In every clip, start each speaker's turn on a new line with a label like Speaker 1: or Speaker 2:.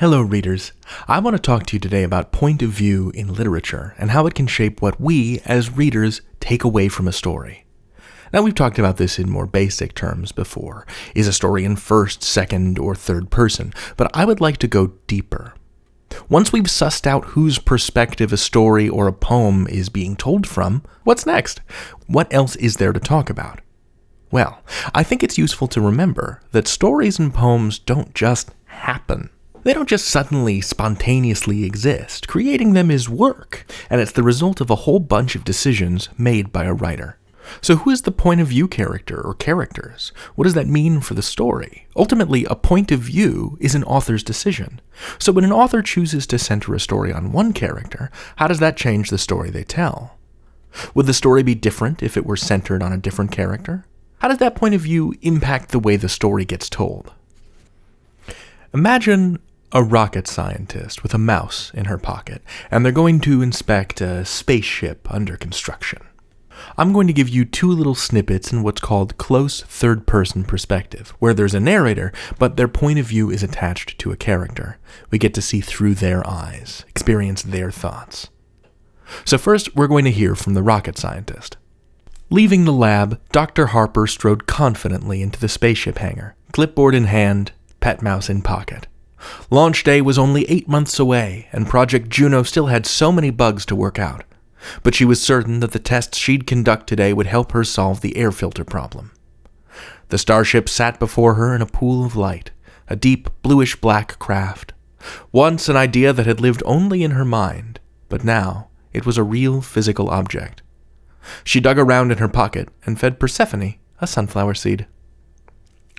Speaker 1: Hello readers, I want to talk to you today about point of view in literature and how it can shape what we, as readers, take away from a story. Now we've talked about this in more basic terms before. Is a story in first, second, or third person? But I would like to go deeper. Once we've sussed out whose perspective a story or a poem is being told from, what's next? What else is there to talk about? Well, I think it's useful to remember that stories and poems don't just happen. They don't just suddenly, spontaneously exist. Creating them is work, and it's the result of a whole bunch of decisions made by a writer. So who is the point of view character or characters? What does that mean for the story? Ultimately, a point of view is an author's decision. So when an author chooses to center a story on one character, how does that change the story they tell? Would the story be different if it were centered on a different character? How does that point of view impact the way the story gets told? Imagine a rocket scientist with a mouse in her pocket, and they're going to inspect a spaceship under construction. I'm going to give you two little snippets in what's called close third-person perspective, where there's a narrator, but their point of view is attached to a character. We get to see through their eyes, experience their thoughts. So first, we're going to hear from the rocket scientist. Leaving the lab, Dr. Harper strode confidently into the spaceship hangar, clipboard in hand, pet mouse in pocket. Launch day was only 8 months away, and Project Juno still had so many bugs to work out. But she was certain that the tests she'd conduct today would help her solve the air filter problem. The starship sat before her in a pool of light, a deep bluish-black craft. Once an idea that had lived only in her mind, but now it was a real physical object. She dug around in her pocket and fed Persephone a sunflower seed.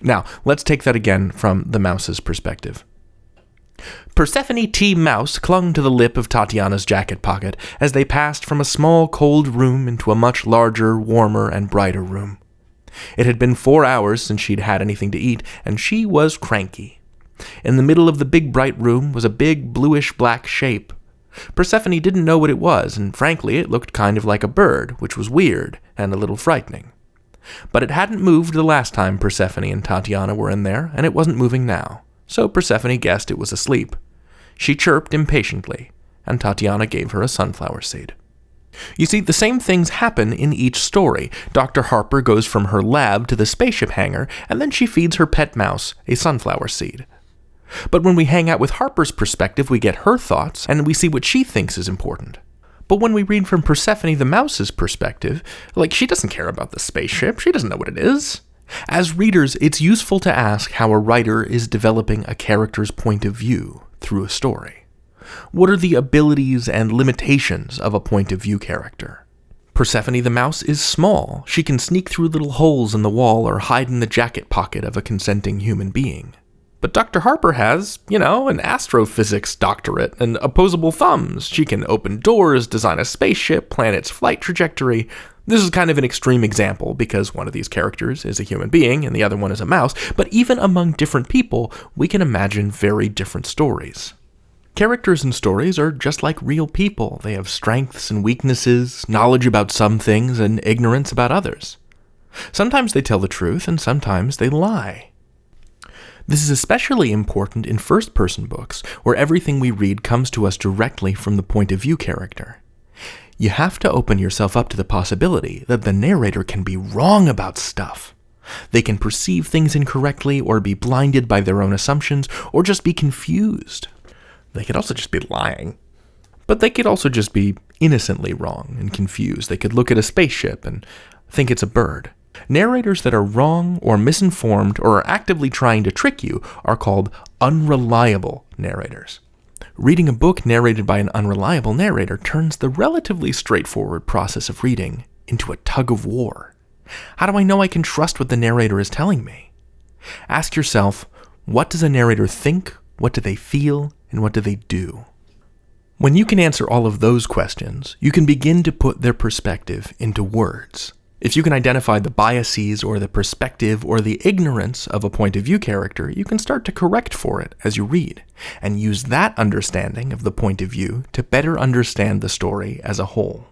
Speaker 1: Now, let's take that again from the mouse's perspective. Persephone T. Mouse clung to the lip of Tatiana's jacket pocket as they passed from a small, cold room into a much larger, warmer, and brighter room. It had been 4 hours since she'd had anything to eat, and she was cranky. In the middle of the big, bright room was a big, bluish-black shape. Persephone didn't know what it was, and frankly, it looked kind of like a bird, which was weird and a little frightening. But it hadn't moved the last time Persephone and Tatiana were in there, and it wasn't moving now. So Persephone guessed it was asleep. She chirped impatiently, and Tatiana gave her a sunflower seed. You see, the same things happen in each story. Dr. Harper goes from her lab to the spaceship hangar, and then she feeds her pet mouse a sunflower seed. But when we hang out with Harper's perspective, we get her thoughts, and we see what she thinks is important. But when we read from Persephone the mouse's perspective, she doesn't care about the spaceship, she doesn't know what it is. As readers, it's useful to ask how a writer is developing a character's point of view through a story. What are the abilities and limitations of a point of view character? Persephone the mouse is small. She can sneak through little holes in the wall or hide in the jacket pocket of a consenting human being. But Dr. Harper has, an astrophysics doctorate and opposable thumbs. She can open doors, design a spaceship, plan its flight trajectory. This is kind of an extreme example because one of these characters is a human being and the other one is a mouse, but even among different people, we can imagine very different stories. Characters in stories are just like real people. They have strengths and weaknesses, knowledge about some things and ignorance about others. Sometimes they tell the truth and sometimes they lie. This is especially important in first-person books, where everything we read comes to us directly from the point of view character. You have to open yourself up to the possibility that the narrator can be wrong about stuff. They can perceive things incorrectly, or be blinded by their own assumptions, or just be confused. They could also just be lying. But they could also just be innocently wrong and confused. They could look at a spaceship and think it's a bird. Narrators that are wrong or misinformed or are actively trying to trick you are called unreliable narrators. Reading a book narrated by an unreliable narrator turns the relatively straightforward process of reading into a tug of war. How do I know I can trust what the narrator is telling me? Ask yourself, what does a narrator think, what do they feel, and what do they do? When you can answer all of those questions, you can begin to put their perspective into words. If you can identify the biases or the perspective or the ignorance of a point of view character, you can start to correct for it as you read, and use that understanding of the point of view to better understand the story as a whole.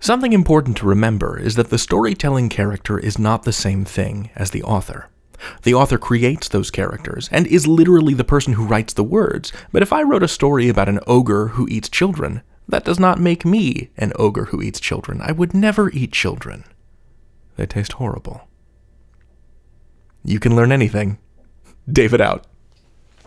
Speaker 1: Something important to remember is that the storytelling character is not the same thing as the author. The author creates those characters and is literally the person who writes the words, but if I wrote a story about an ogre who eats children, that does not make me an ogre who eats children. I would never eat children. They taste horrible. You can learn anything. David out.